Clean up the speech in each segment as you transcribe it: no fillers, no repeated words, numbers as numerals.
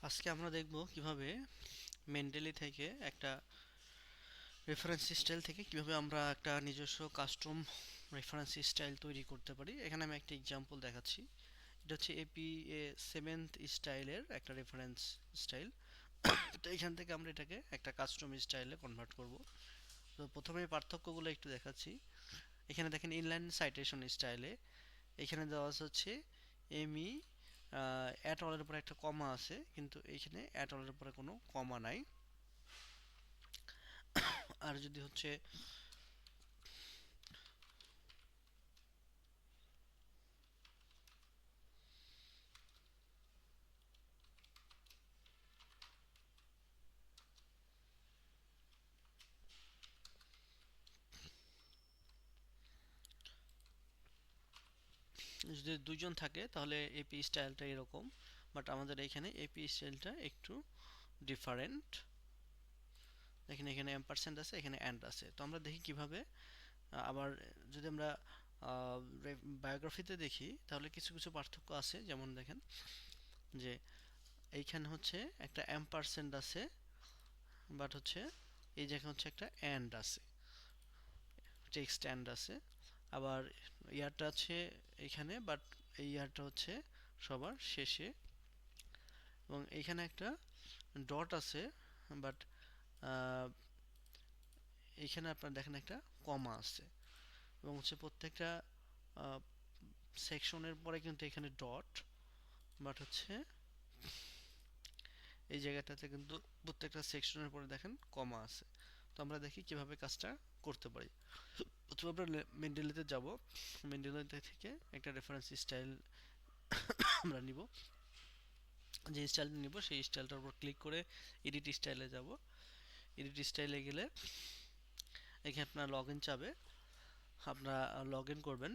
আজকে আমরা দেখব কিভাবে মেন্ডেলি থেকে একটা রেফারেন্স স্টাইল থেকে কিভাবে আমরা একটা নিজস্ব কাস্টম রেফারেন্স স্টাইল তৈরি করতে পারি। এখানে আমি একটা এক্সাম্পল দেখাচ্ছি। এটা হচ্ছে এপি এ সেভেন্থ স্টাইলের একটা রেফারেন্স স্টাইল। তো এখান থেকে আমরা এটাকে একটা কাস্টম স্টাইলে কনভার্ট করব। তো প্রথমে পার্থক্যগুলো একটু দেখাচ্ছি। এখানে দেখেন ইনলাইন সাইটেশন স্টাইলে এখানে দেওয়া আছে হচ্ছে এমই অ্যাট অলের উপরে একটা কমা আছে, কিন্তু এইখানে অ্যাট অলের উপরে কোনো কমা নাই। আর যদি হচ্ছে যদি দুইজন থাকে তাহলে এপি স্টাইলটা এরকম, বাট আমাদের এখানে এপি স্টাইলটা একটু ডিফারেন্ট। দেখেন এখানে এম্পারসেন্ট আছে, এখানে অ্যান্ড আছে। তো আমরা দেখি কিভাবে আবার যদি আমরা বায়োগ্রাফিতে দেখি তাহলে কিছু কিছু পার্থক্য আছে। যেমন দেখেন যে এইখানে হচ্ছে একটা এম্পারসেন্ট আছে, বাট হচ্ছে এই জায়গায় হচ্ছে একটা অ্যান্ড আছে, টেক্সট অ্যান্ড আছে। আবার ইয়ারটা আছে এখানে, বাট এই ইয়ারটা হচ্ছে সবার শেষে। এবং এইখানে একটা ডট আছে, বাট এইখানে আপনার দেখেন একটা কমা আছে। এবং হচ্ছে প্রত্যেকটা সেকশনের পরে কিন্তু এখানে ডট, বাট হচ্ছে এই জায়গাটাতে কিন্তু প্রত্যেকটা সেকশনের পরে দেখেন কমা আছে। তো আমরা দেখি কিভাবে কাজটা করতে পারি। প্রথমে আমরা মেন্ডেলিতে যাব। মেন্ডেলিতে থেকে একটা রেফারেন্স স্টাইল আমরা নিব। যে স্টাইলটা নিব সেই স্টাইলটার উপর ক্লিক করে এডিট স্টাইলে যাব। এডিট স্টাইলে গেলে এখানে আপনার লগ ইন চাবে, আপনারা লগ ইন করবেন।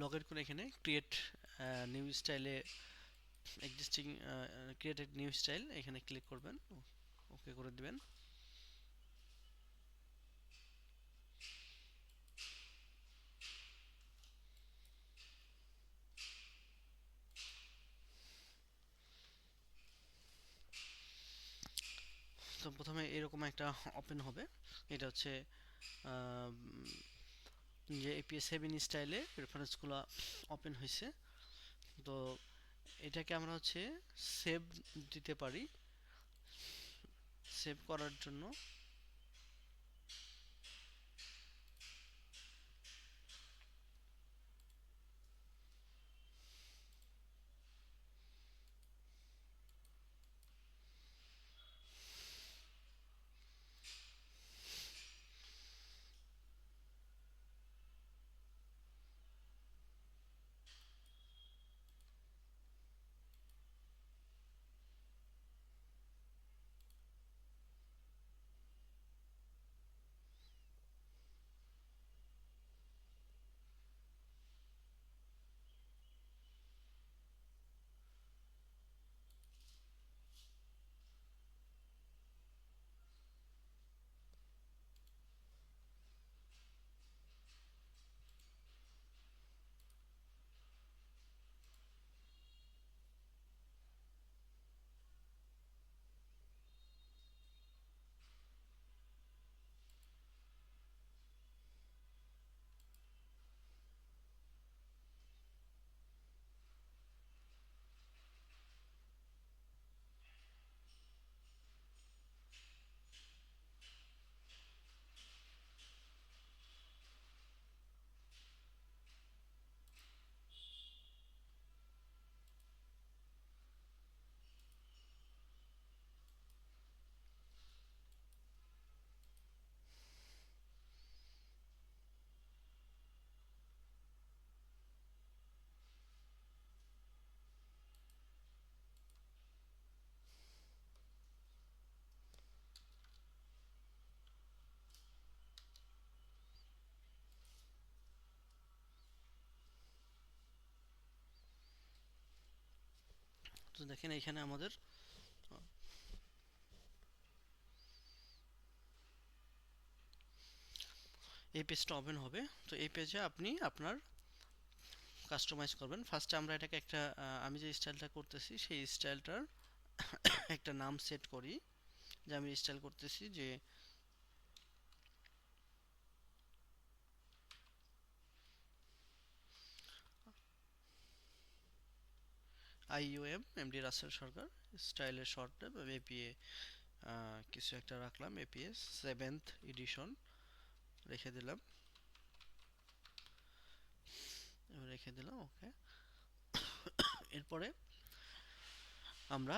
লগ ইন করে এখানে ক্রিয়েট নিউ স্টাইলে এক্সিস্টিং ক্রিয়েট নিউ স্টাইল এখানে ক্লিক করবেন, ওকে করে দিবেন। তো প্রথমে এরকম একটা ওপেন হবে। এটা হচ্ছে যে এপিএস সেভেন স্টাইলে রেফারেন্সগুলো ওপেন হয়েছে। তো এটাকে আমরা হচ্ছে সেভ দিতে পারি। সেভ করার জন্য তো দেখেন এখানে আমাদের এই পেজটা ওপেন হবে। তো এই পেজে আপনি আপনার কাস্টমাইজ করবেন, ফার্স্টে আমরা এটাকে একটা আমি যে স্টাইলটা করতেছি সেই স্টাইলটার একটা নাম সেট করি, যে আমি স্টাইল করতেছি যে IUM এমডি রাসেল সরকার, স্টাইলের শর্ট নেম এপিএ কিছু একটা রাখলাম, এপিএ 7th এডিশন রেখে দিলাম, ওকে। এরপরে আমরা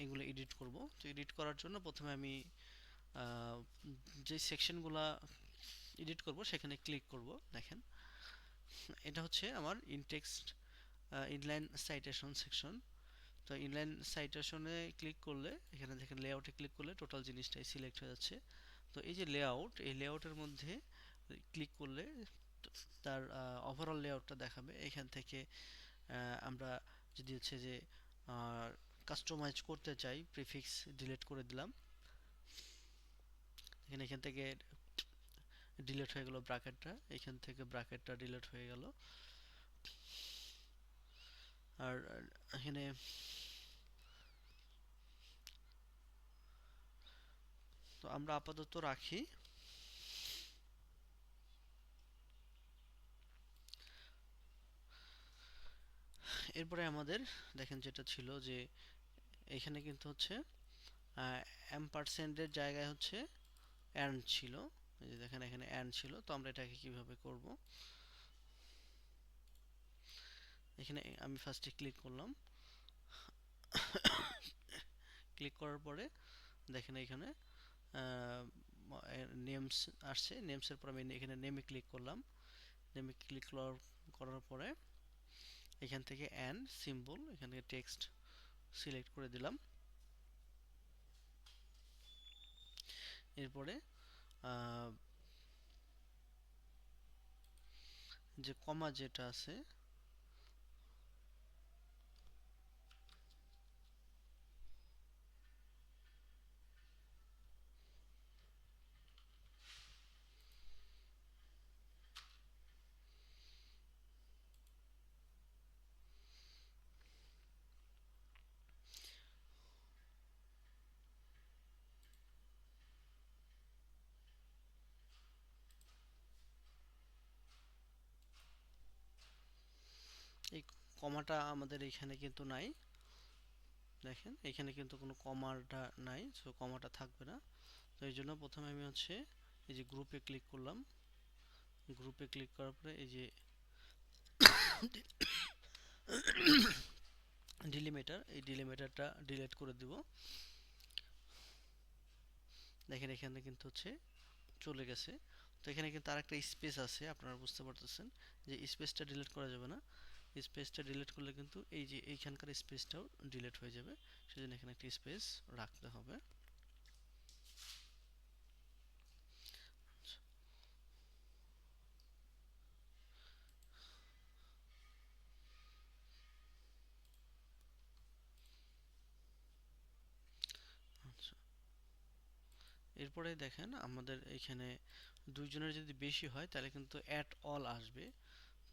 এগুলো এডিট করব। তো এডিট করার জন্য প্রথমে আমি আহ, যে সেকশনগুলা এডিট করব সেখানে ক্লিক করব। দেখেন এটা হচ্ছে আমার ইনটেক্সট ইনলাইন সাইটেশন সেকশন। তো ইনলাইন সাইটেশনে ক্লিক করলে এখানে দেখেন লেআউটে ক্লিক করলে টোটাল জিনিসটাই সিলেক্ট হয়ে যাচ্ছে। তো এই যে লেআউট, এই লেআউটের মধ্যে ক্লিক করলে তার ওভারঅল লেআউটটা দেখাবে। এখান থেকে আমরা যদি হচ্ছে যে কাস্টমাইজ করতে চাই, প্রিফিক্স ডিলিট করে দিলাম, এখান থেকে ডিলিট হয়ে গেল ব্র্যাকেটটা, এখান থেকে ব্র্যাকেটটা ডিলিট হয়ে গেল। আর এখানে তো আমরা আপাতত রাখি। এরপরে আমাদের দেখেন যেটা ছিল যে এখানে কিন্তু হচ্ছে এম্পারসেন্টের জায়গায় হচ্ছে অ্যান্ড ছিল, এই যে দেখেন এখানে অ্যান্ড ছিল। তো আমরা এটাকে কিভাবে করব, এখানে আমি ফার্স্টে ক্লিক করলাম, ক্লিক করার পরে দেখেন এখানে নেমস আসছে, নেমসের পর আমি এখানে নেমে ক্লিক করলাম, নেমে ক্লিক করার পরে এখান থেকে অ্যান্ড সিম্বল, এখান থেকে টেক্সট সিলেক্ট করে দিলাম। এরপরে যে কমা যেটা আছে এই কমাটা আমাদের এখানে কিন্তু নাই, দেখেন এখানে কিন্তু কোনো কমাটা নাই, সো কমাটা থাকবে না। তো এই জন্য প্রথমে আমি হচ্ছে এই যে গ্রুপে ক্লিক করলাম, গ্রুপে ক্লিক করার পরে এই যে ডিলিমিটার, এই ডিলিমিটারটা ডিলিট করে দিব। দেখেন এখানে কিন্তু হচ্ছে চলে গেছে। তো এখানে কিন্তু আরেকটা স্পেস আছে, আপনারা বুঝতে পারতেছেন যে স্পেসটা ডিলিট করা যাবে না, স্পেসটা ডিলিট করলে কিন্তু এই যে এইখানকার স্পেসটাও ডিলিট হয়ে যাবে, সেজন্য এখানে একটা স্পেস রাখতে হবে। আচ্ছা, এরপরে দেখেন আমাদের এখানে দুইজনের যদি বেশি হয় তাহলে কিন্তু অ্যাট অল আসবে।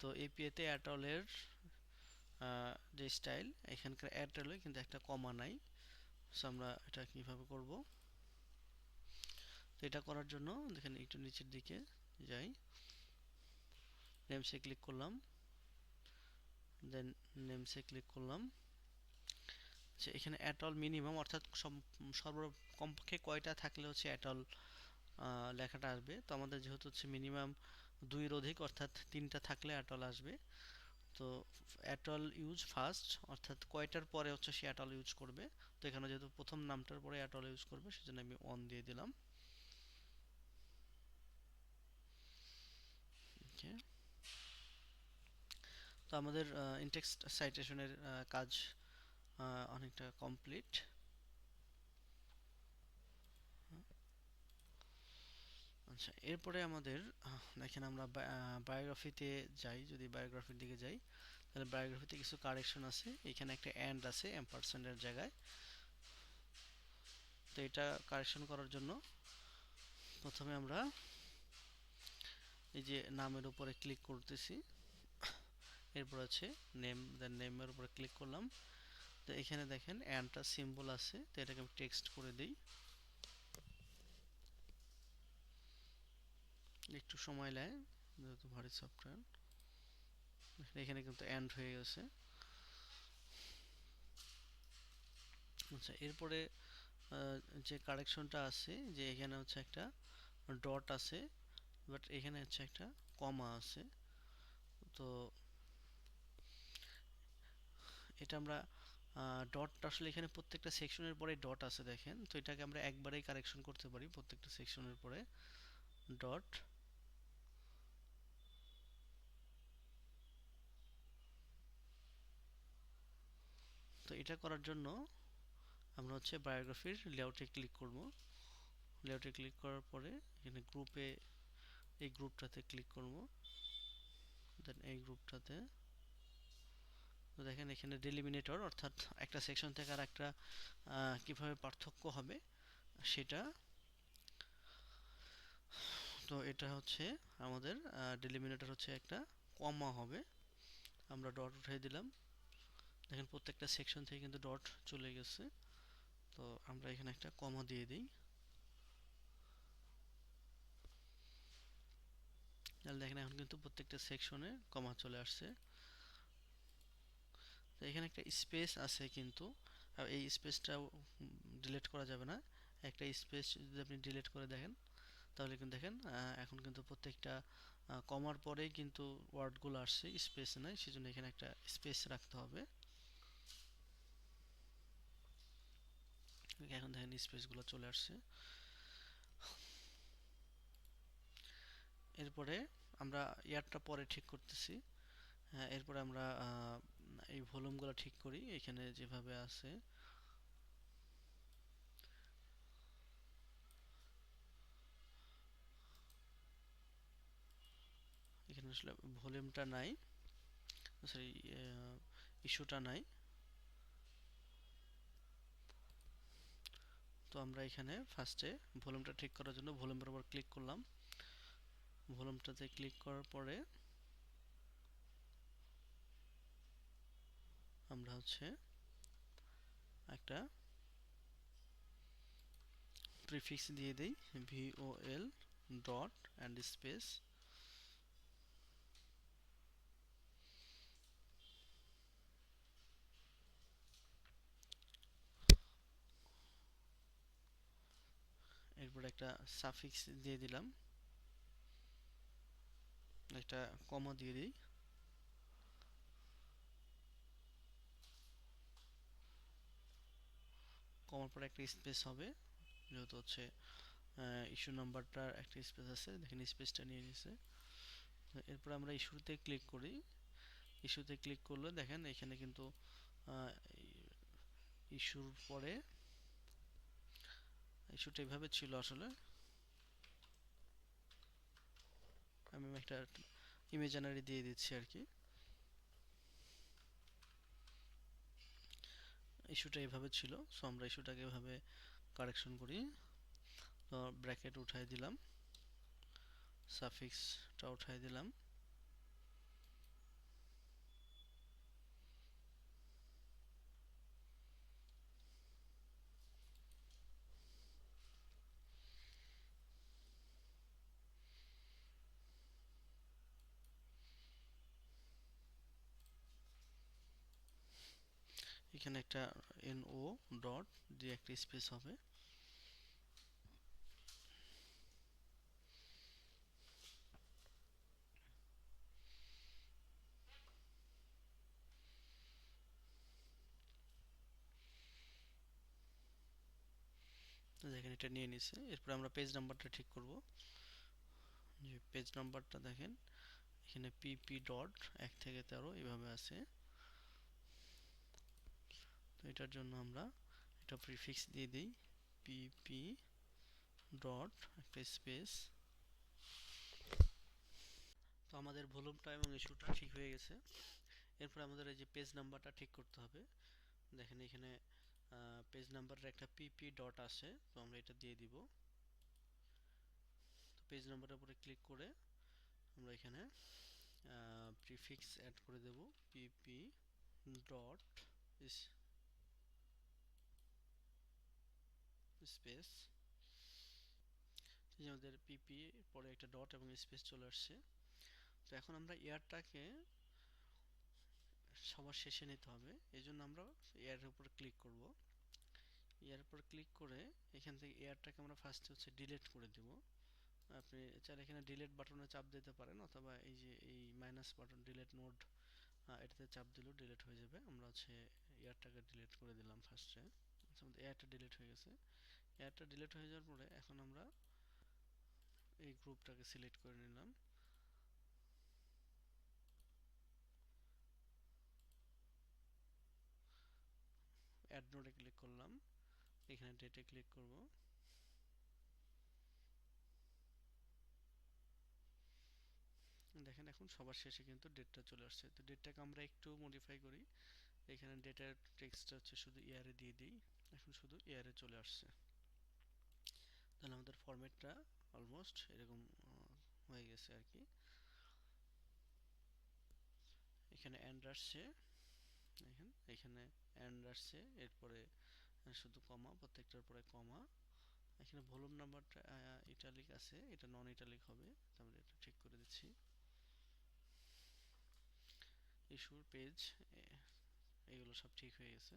তো এপিএতে অ্যাট অলের যে স্টাইল, এখানকার অ্যাট অলে কিন্তু একটা কমা নাই। সো আমরা এটা কিভাবে করব, তো এটা করার জন্য দেখেন একটু নিচের দিকে যাই, নেমসে ক্লিক করলাম, দেন নেমসে ক্লিক করলাম। আচ্ছা, এখানে অ্যাট অল মিনিমাম অর্থাৎ সর্ব কমপক্ষে কয়টা থাকলে হচ্ছে অ্যাট অল লেখাটা আসবে। তো আমাদের যেহেতু হচ্ছে মিনিমাম 2 এর অধিক অর্থাৎ 3টা থাকলে অ্যাট অল আসবে। তো অ্যাট অল ইউজ ফার্স্ট অর্থাৎ কয়টার পরে হচ্ছে সে অ্যাট অল ইউজ করবে। তো এখানে যেহেতু প্রথম নামটার পরে অ্যাট অল ইউজ করবে সেজন্য আমি অন দিয়ে দিলাম। ওকে, তো আমাদের ইনটেক্সট সাইটেশনের কাজ অনেকটা কমপ্লিট। আচ্ছা, এরপরে আমাদের দেখেন আমরা বায়োগ্রাফিতে যাই, যদি বায়োগ্রাফির দিকে যাই তাহলে বায়োগ্রাফিতে কিছু কারেকশন আছে, এখানে একটা অ্যান্ড আছে এম্পারসেন্টের জায়গায়। তো এটা কারেকশন করার জন্য প্রথমে আমরা এই যে নামের উপরে ক্লিক করতেছি, এরপর আছে নেম, দেন নেমের উপরে ক্লিক করলাম। তো এখানে দেখেন অ্যান্ডটা সিম্বল আছে, তো এটাকে আমি টেক্সট করে দিই। একটু সময় নেয় যেহেতু ভারী সফটওয়্যার। এখানে কিন্তু অ্যান্ড হয়ে গেছে। আচ্ছা, এরপরে যে কারেকশনটা আছে, যে এখানে হচ্ছে একটা ডট আছে, বাট এখানে হচ্ছে একটা কমা আছে। তো এটা আমরা ডট আসলে এখানে প্রত্যেকটা সেকশনের পরে ডট আছে দেখেন, তো এটাকে আমরা একবারেই কারেকশন করতে পারি প্রত্যেকটা সেকশনের পরে ডট। তো এটা করার জন্য আমরা হচ্ছে বায়োগ্রাফির লেআউটে ক্লিক করব। লেআউটে ক্লিক করার পরে এখানে গ্রুপে, এই গ্রুপটাতে ক্লিক করব। দেন এই গ্রুপটাতে, তো দেখেন এখানে ডেলিমিনেটর, অর্থাৎ একটা সেকশন থেকে আর একটা কীভাবে পার্থক্য হবে সেটা। তো এটা হচ্ছে আমাদের ডেলিমিনেটর হচ্ছে একটা কমা হবে। আমরা ডট উঠিয়ে দিলাম। দেখেন প্রত্যেকটা সেকশন থেকে কিন্তু ডট চলে গেছে। তো আমরা এখানে একটা কমা দিয়ে দিই। তাহলে দেখেন এখন কিন্তু প্রত্যেকটা সেকশনে কমা চলে আসছে। তো এখানে একটা স্পেস আছে কিন্তু এই স্পেসটাও ডিলিট করা যাবে না। একটা স্পেস যদি আপনি ডিলিট করে দেখেন, তাহলে কিন্তু দেখেন এখন কিন্তু প্রত্যেকটা কমার পরেই কিন্তু ওয়ার্ডগুলো আসছে, স্পেস নাই, সেজন্য এখানে একটা স্পেস রাখতে হবে। এখন দেখেন স্পেসগুলো চলে আসছে। এরপরে আমরা ইয়ারটা পরে ঠিক করতেছি। হ্যাঁ, এরপরে আমরা এই ভলিউমগুলো ঠিক করি এখানে যেভাবে আছে। এখানে আসলে ভলিউমটা নাই, সরি ইস্যুটা নাই। তো আমরা এখানে ফার্স্টে ভলিউমটা ঠিক করার জন্য ভলিউমের উপর ক্লিক করলাম। ভলিউমটাতে ক্লিক করার পরে আমরা হচ্ছে একটা প্রিফিক্স দিয়ে দেই, VOL ডট অ্যান্ড স্পেস। এরপর একটা সাফিক্স দিয়ে দিলাম, একটা কমা দিয়ে দিই। কমার পরে একটা স্পেস হবে, যেহেতু হচ্ছে ইস্যু নাম্বারটার একটা স্পেস আছে, দেখেন স্পেসটা নিয়ে নিছে। এরপর আমরা ইস্যুতে ক্লিক করি। ইস্যুতে ক্লিক করলে দেখেন এখানে কিন্তু ইস্যুর পরে, ইস্যুটা এভাবে ছিল আসলে, আমি একটা ইমেজিনারি দিয়ে দিচ্ছি আর কি। ইস্যুটা এভাবে ছিল, সো আমরা ইস্যুটাকে এভাবে কারেকশন করি। তো ব্র্যাকেট উঠাই দিলাম, সাফিক্সটা উঠাই দিলাম। এখানে একটা NO ডট দিয়ে একটা স্পেস হবে। দেখেন এটা নিয়ে নিছে। এরপর আমরা পেজ নাম্বারটা ঠিক করব। যে পেজ নাম্বারটা দেখেন এখানে PP ডট 1 থেকে 13 এভাবে আছে। তো এটার জন্য আমরা একটা প্রিফিক্স দিয়ে দিই, PP ডট একটা স্পেস। তো আমাদের ভলিউমটা এবং ইস্যুটা ঠিক হয়ে গেছে। এরপর আমাদের এই যে পেজ নাম্বারটা ঠিক করতে হবে। দেখেন এখানে পেজ নাম্বারের একটা PP ডট আছে, তো আমরা এটা দিয়ে দিব। তো পেজ নাম্বারের উপরে ক্লিক করে আমরা এখানে প্রিফিক্স প্রিফিক্স অ্যাড করে দেব পিপি ডট স্পেস, আমাদের পিপি পরে একটা ডট এবং স্পেস চলে আসছে। তো এখন আমরা এয়ারটাকে সবার শেষে নিতে হবে, এই জন্য আমরা এয়ারের উপর ক্লিক করব। এয়ার উপর ক্লিক করে এখান থেকে এয়ারটাকে আমরা ফার্স্টে হচ্ছে ডিলিট করে দেব। আপনি চাইলে এখানে ডিলিট বাটনে চাপ দিতে পারেন, অথবা এই যে এই মাইনাস বাটন ডিলিট নোড, এটাতে চাপ দিলেও ডিলিট হয়ে যাবে। আমরা হচ্ছে এয়ারটাকে ডিলিট করে দিলাম ফার্স্টে। আমাদের এয়ারটা ডিলিট হয়ে গেছে। এয়ারটা ডিলিট হয়ে যাওয়ার পরে এখন আমরা এই গ্রুপটাকে সিলেক্ট করে নিলাম। অ্যাড নোডে ক্লিক করলাম, এখানে ডেটে ক্লিক করব। দেখেন এখন সবার শেষে কিন্তু ডেটটা চলে আসছে। তো ডেটটাকে আমরা একটু মডিফাই করি, এখানে ডেটার টেক্সটটা হচ্ছে শুধু ইয়ারে দিয়ে দিই, এখন শুধু ইয়ারে চলে আসছে। তাহলে আমাদের ফরম্যাটটা অলমোস্ট এরকম হয়ে গেছে আর কি। এখানে এন্ড আসছে, দেখেন এখানে এন্ড আসছে, এরপরে শুধু কমা, প্রত্যেকটার পরে কমা। এখানে ভলিউম নাম্বারটা ইটালিক আছে, এটা নন ইটালিক হবে, তাহলে এটা ঠিক করে দিচ্ছি। ইস্যুর পেজ এগুলো সব ঠিক হয়ে গেছে।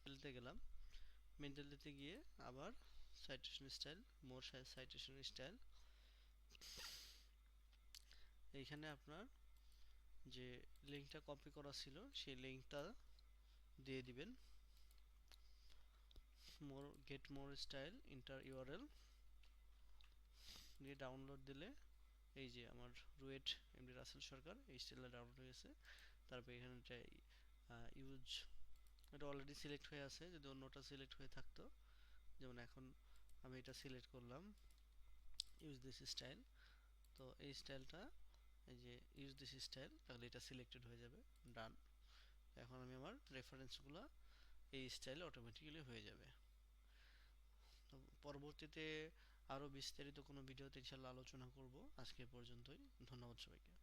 মেনটেলতে গেলাম, মেনটেলতে গিয়ে আবার সাইটেশন স্টাইল, মোর সাইটেশন স্টাইল, এইখানে আপনার যে লিঙ্কটা কপি করা ছিল সেই লিঙ্কটা দিয়ে দিবেন। More get more style enter URL দিয়ে ডাউনলোড দিলে এই যে আমার রুয়েট এমডি রাসেল সরকার এই স্টাইলটা ডাউনলোড হয়েছে। তারপর এখানে ইউজ, এটা অলরেডি সিলেক্ট হয়ে আছে, যদি অন্যটা সিলেক্ট হয়ে থাকতো, যেমন এখন আমি এটা সিলেক্ট করলাম ইউজ দিস স্টাইল, তো এই স্টাইলটা এই যে ইউজ দিস স্টাইল, তাহলে এটা সিলেক্টেড হয়ে যাবে, ডান। এখন আমি আমার রেফারেন্সগুলো এই স্টাইলে অটোমেটিক্যালি হয়ে যাবে। তো পরবর্তীতে আরও বিস্তারিত কোনো ভিডিওতে ইনশাল্লাহ আলোচনা করব। আজকে পর্যন্তই, ধন্যবাদ সবাইকে।